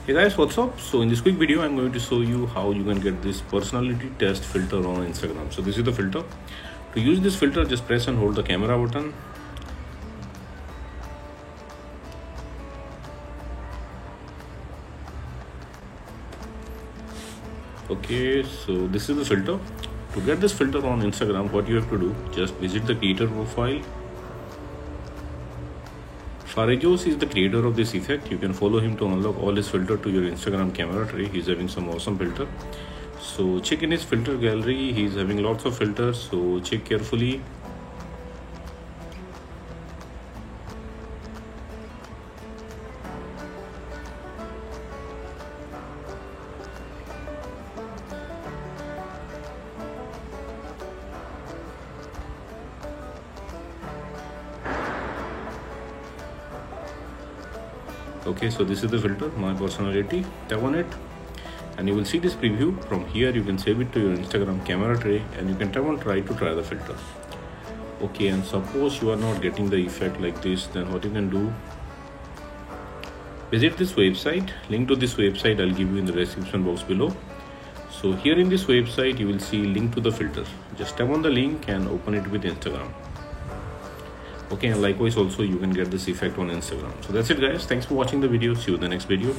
Hey guys, what's up? So in this quick video, I'm going to show you how you can get this personality test filter on Instagram. So this is the filter. To use this filter, just press and hold the camera button. Okay, so this is the filter. To get this filter on Instagram, what you have to do, just visit the creator profile. Farajos is the creator of this effect. You can follow him to unlock all his filter to your Instagram camera tray. He's having some awesome filter. So check in his filter gallery. He's having lots of filters. So check carefully. Okay, so this is the filter, my personality. Tap on it and you will see this preview. From here you can save it to your Instagram camera tray and you can tap on try to try the filter. Okay, and suppose you are not getting the effect like this, then what you can do, visit this website. Link to this website I'll give you in the description box below. So here in this website you will see link to the filter. Just tap on the link and open it with Instagram. Okay, and likewise also you can get this effect on Instagram. So that's it guys, thanks for watching the video. See you in the next video.